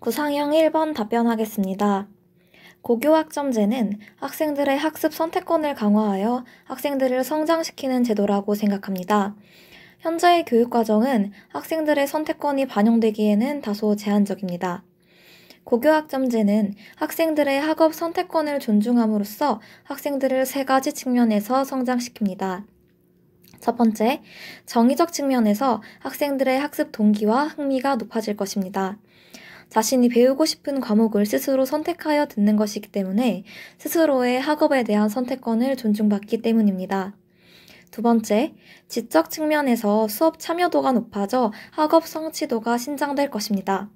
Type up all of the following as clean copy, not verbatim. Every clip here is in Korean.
구상형 1번 답변하겠습니다. 고교학점제는 학생들의 학습 선택권을 강화하여 학생들을 성장시키는 제도라고 생각합니다. 현재의 교육과정은 학생들의 선택권이 반영되기에는 다소 제한적입니다. 고교학점제는 학생들의 학업 선택권을 존중함으로써 학생들을 세 가지 측면에서 성장시킵니다. 첫 번째, 정의적 측면에서 학생들의 학습 동기와 흥미가 높아질 것입니다. 자신이 배우고 싶은 과목을 스스로 선택하여 듣는 것이기 때문에 스스로의 학업에 대한 선택권을 존중받기 때문입니다. 두 번째, 지적 측면에서 수업 참여도가 높아져 학업 성취도가 신장될 것입니다.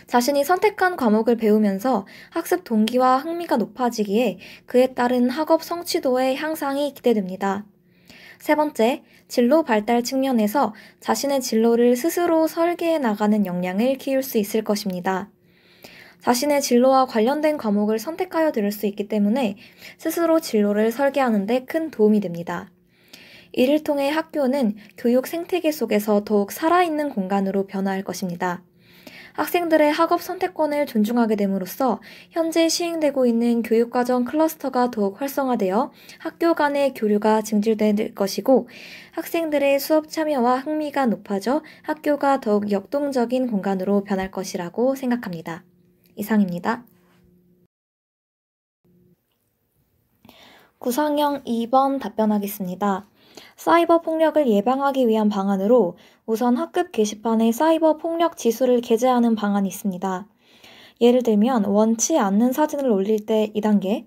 자신이 선택한 과목을 배우면서 학습 동기와 흥미가 높아지기에 그에 따른 학업 성취도의 향상이 기대됩니다. 세 번째, 진로 발달 측면에서 자신의 진로를 스스로 설계해 나가는 역량을 키울 수 있을 것입니다. 자신의 진로와 관련된 과목을 선택하여 들을 수 있기 때문에 스스로 진로를 설계하는 데 큰 도움이 됩니다. 이를 통해 학교는 교육 생태계 속에서 더욱 살아있는 공간으로 변화할 것입니다. 학생들의 학업 선택권을 존중하게 됨으로써 현재 시행되고 있는 교육과정 클러스터가 더욱 활성화되어 학교 간의 교류가 증진될 것이고 학생들의 수업 참여와 흥미가 높아져 학교가 더욱 역동적인 공간으로 변할 것이라고 생각합니다. 이상입니다. 구상형 2번 답변하겠습니다. 사이버 폭력을 예방하기 위한 방안으로 우선 학급 게시판에 사이버 폭력 지수를 게재하는 방안이 있습니다. 예를 들면 원치 않는 사진을 올릴 때 2단계,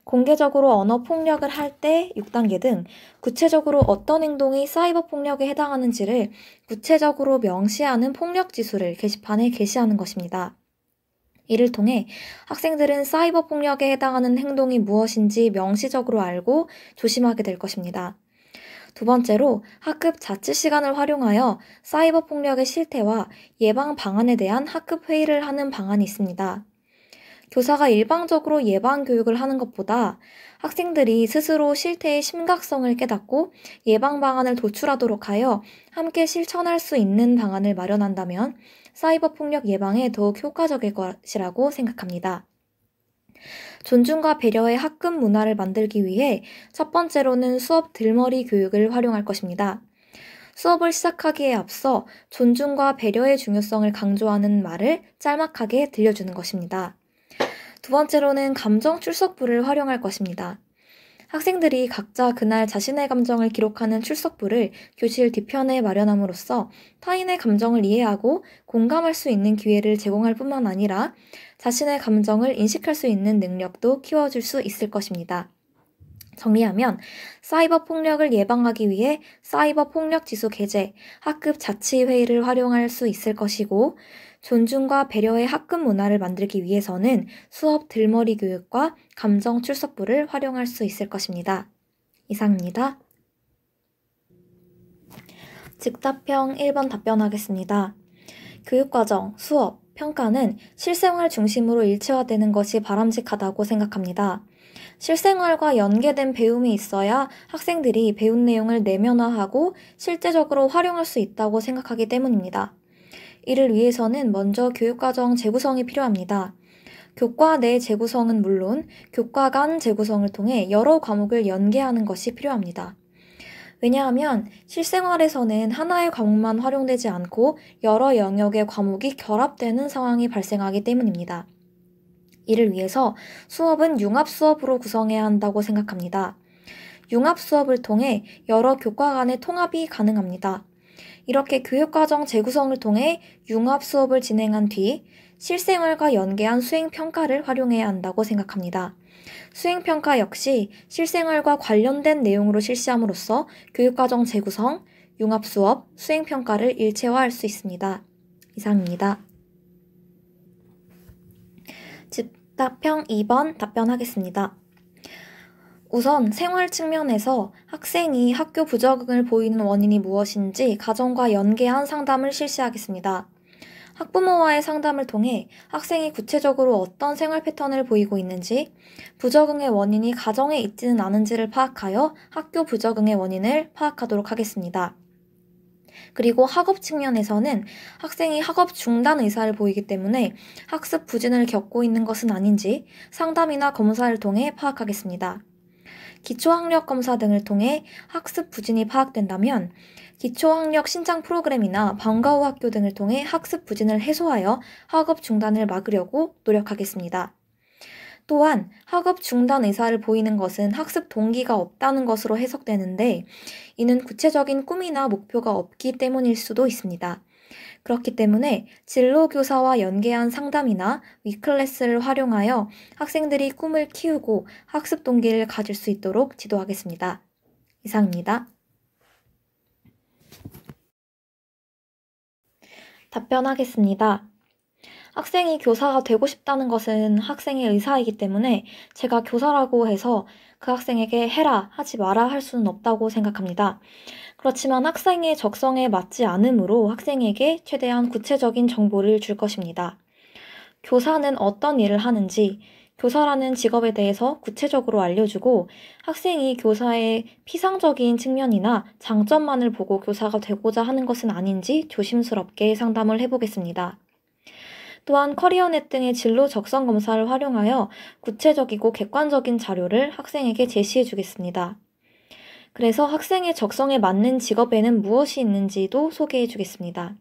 공개적으로 언어 폭력을 할 때 6단계 등 구체적으로 어떤 행동이 사이버 폭력에 해당하는지를 구체적으로 명시하는 폭력 지수를 게시판에 게시하는 것입니다. 이를 통해 학생들은 사이버 폭력에 해당하는 행동이 무엇인지 명시적으로 알고 조심하게 될 것입니다. 두 번째로 학급 자치 시간을 활용하여 사이버 폭력의 실태와 예방 방안에 대한 학급 회의를 하는 방안이 있습니다. 교사가 일방적으로 예방 교육을 하는 것보다 학생들이 스스로 실태의 심각성을 깨닫고 예방 방안을 도출하도록 하여 함께 실천할 수 있는 방안을 마련한다면 사이버 폭력 예방에 더욱 효과적일 것이라고 생각합니다. 존중과 배려의 학급 문화를 만들기 위해 첫 번째로는 수업 들머리 교육을 활용할 것입니다. 수업을 시작하기에 앞서 존중과 배려의 중요성을 강조하는 말을 짤막하게 들려주는 것입니다. 두 번째로는 감정 출석부를 활용할 것입니다. 학생들이 각자 그날 자신의 감정을 기록하는 출석부를 교실 뒤편에 마련함으로써 타인의 감정을 이해하고 공감할 수 있는 기회를 제공할 뿐만 아니라 자신의 감정을 인식할 수 있는 능력도 키워줄 수 있을 것입니다. 정리하면 사이버 폭력을 예방하기 위해 사이버 폭력 지수 게재, 학급 자치 회의를 활용할 수 있을 것이고 존중과 배려의 학급 문화를 만들기 위해서는 수업 들머리 교육과 감정 출석부를 활용할 수 있을 것입니다. 이상입니다. 즉답형 1번 답변하겠습니다. 교육과정, 수업, 평가는 실생활 중심으로 일체화되는 것이 바람직하다고 생각합니다. 실생활과 연계된 배움이 있어야 학생들이 배운 내용을 내면화하고 실제적으로 활용할 수 있다고 생각하기 때문입니다. 이를 위해서는 먼저 교육과정 재구성이 필요합니다. 교과 내 재구성은 물론 교과 간 재구성을 통해 여러 과목을 연계하는 것이 필요합니다. 왜냐하면 실생활에서는 하나의 과목만 활용되지 않고 여러 영역의 과목이 결합되는 상황이 발생하기 때문입니다. 이를 위해서 수업은 융합수업으로 구성해야 한다고 생각합니다. 융합수업을 통해 여러 교과 간의 통합이 가능합니다. 이렇게 교육과정 재구성을 통해 융합수업을 진행한 뒤 실생활과 연계한 수행평가를 활용해야 한다고 생각합니다. 수행평가 역시 실생활과 관련된 내용으로 실시함으로써 교육과정 재구성, 융합수업, 수행평가를 일체화할 수 있습니다. 이상입니다. 즉답형 2번 답변하겠습니다. 우선 생활 측면에서 학생이 학교 부적응을 보이는 원인이 무엇인지 가정과 연계한 상담을 실시하겠습니다. 학부모와의 상담을 통해 학생이 구체적으로 어떤 생활 패턴을 보이고 있는지, 부적응의 원인이 가정에 있지는 않은지를 파악하여 학교 부적응의 원인을 파악하도록 하겠습니다. 그리고 학업 측면에서는 학생이 학업 중단 의사를 보이기 때문에 학습 부진을 겪고 있는 것은 아닌지 상담이나 검사를 통해 파악하겠습니다. 기초학력 검사 등을 통해 학습 부진이 파악된다면 기초학력 신장 프로그램이나 방과 후 학교 등을 통해 학습 부진을 해소하여 학업 중단을 막으려고 노력하겠습니다. 또한 학업 중단 의사를 보이는 것은 학습 동기가 없다는 것으로 해석되는데 이는 구체적인 꿈이나 목표가 없기 때문일 수도 있습니다. 그렇기 때문에 진로교사와 연계한 상담이나 위클래스를 활용하여 학생들이 꿈을 키우고 학습 동기를 가질 수 있도록 지도하겠습니다. 이상입니다. 답변하겠습니다. 학생이 교사가 되고 싶다는 것은 학생의 의사이기 때문에 제가 교사라고 해서 그 학생에게 해라, 하지 마라 할 수는 없다고 생각합니다. 그렇지만 학생의 적성에 맞지 않으므로 학생에게 최대한 구체적인 정보를 줄 것입니다. 교사는 어떤 일을 하는지, 교사라는 직업에 대해서 구체적으로 알려주고 학생이 교사의 피상적인 측면이나 장점만을 보고 교사가 되고자 하는 것은 아닌지 조심스럽게 상담을 해보겠습니다. 또한 커리어넷 등의 진로 적성 검사를 활용하여 구체적이고 객관적인 자료를 학생에게 제시해 주겠습니다. 그래서 학생의 적성에 맞는 직업에는 무엇이 있는지도 소개해 주겠습니다.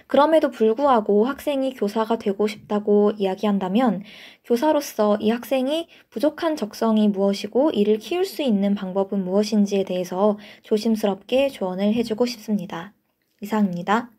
그럼에도 불구하고 학생이 교사가 되고 싶다고 이야기한다면 교사로서 이 학생이 부족한 적성이 무엇이고 이를 키울 수 있는 방법은 무엇인지에 대해서 조심스럽게 조언을 해주고 싶습니다. 이상입니다.